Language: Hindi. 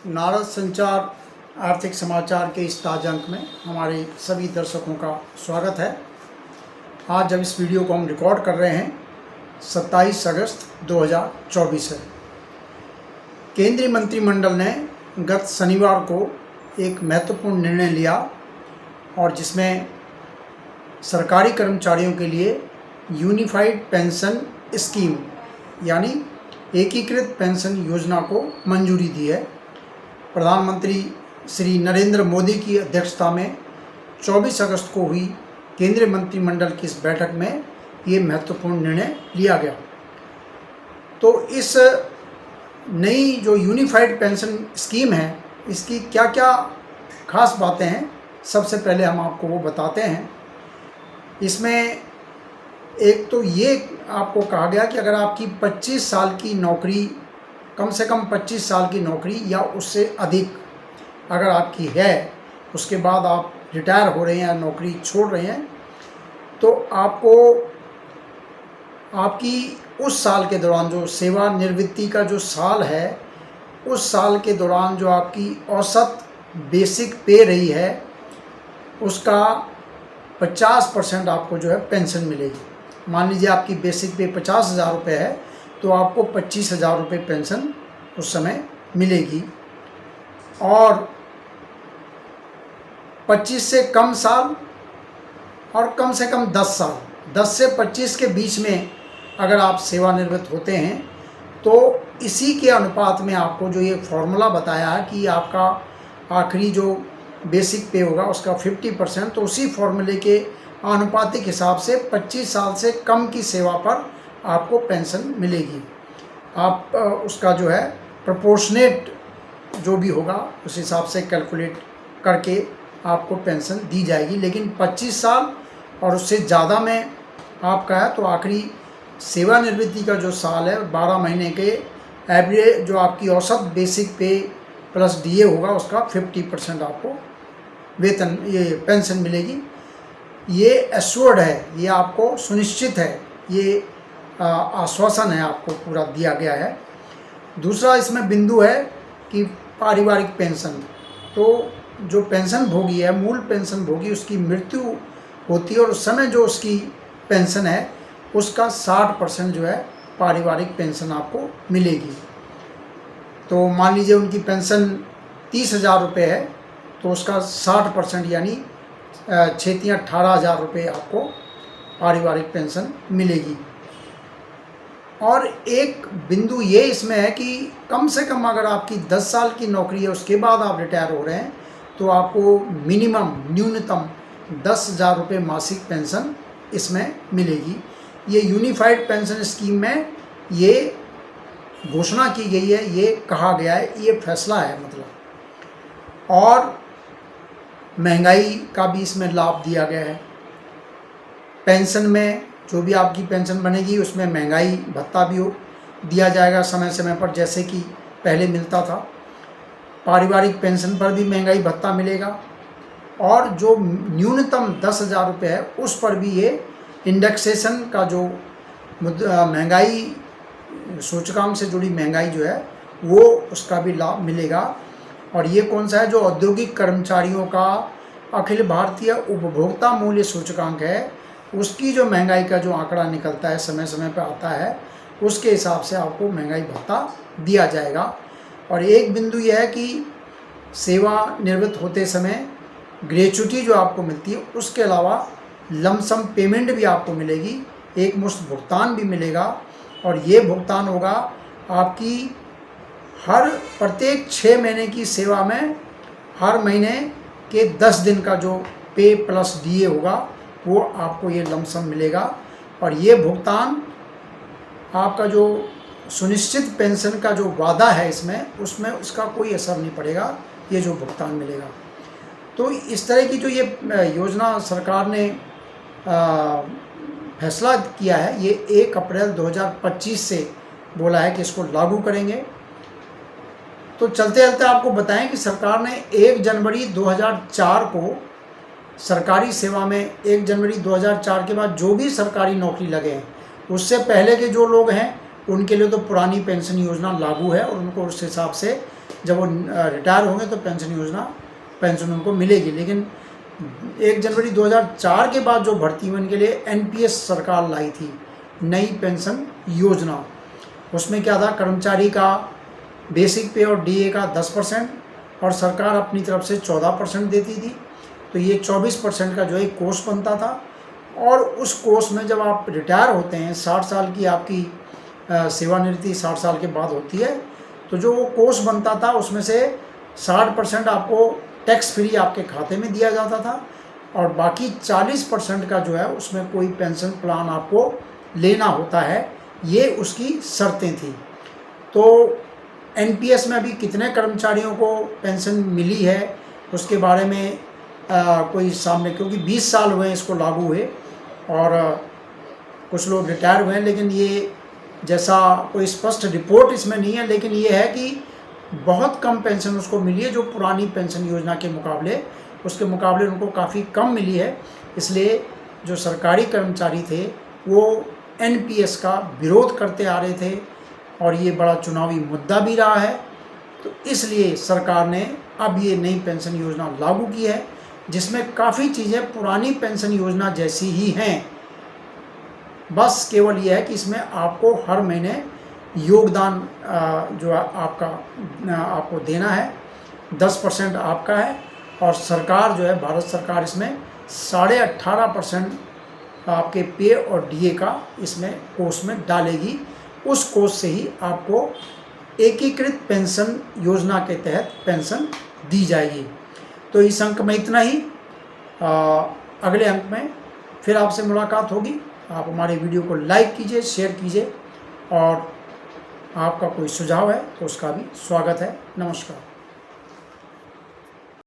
नारद संचार आर्थिक समाचार के इस ताज़ा अंक में हमारे सभी दर्शकों का स्वागत है। आज जब इस वीडियो को हम रिकॉर्ड कर रहे हैं 27 अगस्त 2024 है। केंद्रीय मंत्रिमंडल ने गत शनिवार को एक महत्वपूर्ण निर्णय लिया और जिसमें सरकारी कर्मचारियों के लिए यूनिफाइड पेंशन स्कीम यानी एकीकृत पेंशन योजना को मंजूरी दी है। प्रधानमंत्री श्री नरेंद्र मोदी की अध्यक्षता में 24 अगस्त को हुई केंद्रीय मंत्रिमंडल की इस बैठक में ये महत्वपूर्ण निर्णय लिया गया। तो इस नई जो यूनिफाइड पेंशन स्कीम है, इसकी क्या क्या खास बातें हैं, सबसे पहले हम आपको वो बताते हैं। इसमें एक तो ये आपको कहा गया कि अगर आपकी 25 साल की नौकरी, कम से कम 25 साल की नौकरी या उससे अधिक अगर आपकी है, उसके बाद आप रिटायर हो रहे हैं या नौकरी छोड़ रहे हैं, तो आपको आपकी उस साल के दौरान जो सेवानिवृत्ति का जो साल है, उस साल के दौरान जो आपकी औसत बेसिक पे रही है, उसका 50% आपको जो है पेंशन मिलेगी। मान लीजिए आपकी बेसिक पे 50,000 रुपये है, तो आपको 25,000 रुपये पेंशन उस समय मिलेगी। और 25 से कम साल और कम से कम 10 साल, 10 से 25 के बीच में अगर आप सेवानिवृत्त होते हैं, तो इसी के अनुपात में आपको जो ये फॉर्मूला बताया है कि आपका आखिरी जो बेसिक पे होगा उसका 50%, तो उसी फॉर्मूले के आनुपातिक हिसाब से 25 साल से कम की सेवा पर आपको पेंशन मिलेगी। आप उसका जो है प्रोपोर्शनेट जो भी होगा उस हिसाब से कैलकुलेट करके आपको पेंशन दी जाएगी। लेकिन 25 साल और उससे ज़्यादा में आपका है तो आखिरी सेवानिवृत्ति का जो साल है, 12 महीने के एवरेज जो आपकी औसत बेसिक पे प्लस डीए होगा, उसका 50% आपको वेतन ये पेंशन मिलेगी। ये एश्योर्ड है, ये आपको सुनिश्चित है, ये आश्वासन है आपको पूरा दिया गया है। दूसरा इसमें बिंदु है कि पारिवारिक पेंशन, तो जो पेंशन भोगी है, मूल पेंशन भोगी, उसकी मृत्यु होती है और उस समय जो उसकी पेंशन है उसका 60% जो है पारिवारिक पेंशन आपको मिलेगी। तो मान लीजिए उनकी पेंशन 30,000 रुपये है, तो उसका 60% यानी 18,000 रुपये आपको पारिवारिक पेंशन मिलेगी। और एक बिंदु ये इसमें है कि कम से कम अगर आपकी 10 साल की नौकरी है, उसके बाद आप रिटायर हो रहे हैं, तो आपको मिनिमम न्यूनतम 10,000 रुपये मासिक पेंशन इसमें मिलेगी। ये यूनिफाइड पेंशन स्कीम में ये घोषणा की गई है, ये कहा गया है, ये फैसला है मतलब। और महंगाई का भी इसमें लाभ दिया गया है। पेंशन में जो भी आपकी पेंशन बनेगी उसमें महंगाई भत्ता भी दिया जाएगा समय समय पर, जैसे कि पहले मिलता था। पारिवारिक पेंशन पर भी महंगाई भत्ता मिलेगा और जो न्यूनतम 10,000 रुपये है उस पर भी ये इंडेक्सेशन का जो महंगाई सूचकांक से जुड़ी महंगाई जो है वो उसका भी लाभ मिलेगा। और ये कौन सा है, जो औद्योगिक कर्मचारियों का अखिल भारतीय उपभोक्ता मूल्य सूचकांक है, उसकी जो महंगाई का जो आंकड़ा निकलता है, समय समय पर आता है, उसके हिसाब से आपको महंगाई भत्ता दिया जाएगा। और एक बिंदु यह है कि सेवानिवृत्त होते समय ग्रेच्युटी जो आपको मिलती है, उसके अलावा लमसम पेमेंट भी आपको मिलेगी, एक मुश्त भुगतान भी मिलेगा। और ये भुगतान होगा आपकी हर प्रत्येक 6 महीने की सेवा में हर महीने के 10 दिन का जो पे प्लस डीए होगा वो आपको ये लमसम मिलेगा। और ये भुगतान आपका जो सुनिश्चित पेंशन का जो वादा है इसमें, उसमें उसका कोई असर नहीं पड़ेगा, ये जो भुगतान मिलेगा। तो इस तरह की जो ये योजना सरकार ने फैसला किया है, ये 1 अप्रैल 2025 से बोला है कि इसको लागू करेंगे। तो चलते चलते आपको बताएं कि सरकार ने 1 जनवरी 2004 को सरकारी सेवा में 1 जनवरी 2004 के बाद जो भी सरकारी नौकरी लगे हैं, उससे पहले के जो लोग हैं उनके लिए तो पुरानी पेंशन योजना लागू है और उनको उस हिसाब से जब वो रिटायर होंगे तो पेंशन उनको मिलेगी। लेकिन 1 जनवरी 2004 के बाद जो भर्ती हुई उनके लिए एनपीएस सरकार लाई थी, नई पेंशन योजना। उसमें क्या था, कर्मचारी का बेसिक पे और डीए का 10% और सरकार अपनी तरफ से 14% देती थी। तो ये 24% का जो है कोष बनता था। और उस कोष में जब आप रिटायर होते हैं, 60 साल की आपकी सेवानिवृत्ति 60 साल के बाद होती है, तो जो वो कोष बनता था उसमें से 60% आपको टैक्स फ्री आपके खाते में दिया जाता था और बाकी 40% का जो है उसमें कोई पेंशन प्लान आपको लेना होता है। ये उसकी शर्तें थी। तो एनपीएस में अभी कितने कर्मचारियों को पेंशन मिली है उसके बारे में कोई सामने, क्योंकि 20 साल हुए इसको लागू हुए और कुछ लोग रिटायर हुए हैं, लेकिन ये जैसा कोई स्पष्ट रिपोर्ट इसमें नहीं है। लेकिन ये है कि बहुत कम पेंशन उसको मिली है जो पुरानी पेंशन योजना के मुकाबले, उसके मुकाबले उनको काफ़ी कम मिली है। इसलिए जो सरकारी कर्मचारी थे वो एनपीएस का विरोध करते आ रहे थे और ये बड़ा चुनावी मुद्दा भी रहा है। तो इसलिए सरकार ने अब ये नई पेंशन योजना लागू की है, जिसमें काफ़ी चीज़ें पुरानी पेंशन योजना जैसी ही हैं। बस केवल ये है कि इसमें आपको हर महीने योगदान जो आपको देना है, 10% आपका है और सरकार जो है, भारत सरकार इसमें 18.5% आपके पे और डीए का इसमें कोष में डालेगी। उस कोष से ही आपको एकीकृत पेंशन योजना के तहत पेंशन दी जाएगी। तो इस अंक में इतना ही। अगले अंक में फिर आपसे मुलाकात होगी। आप हमारे वीडियो को लाइक कीजिए, शेयर कीजिए और आपका कोई सुझाव है तो उसका भी स्वागत है। नमस्कार।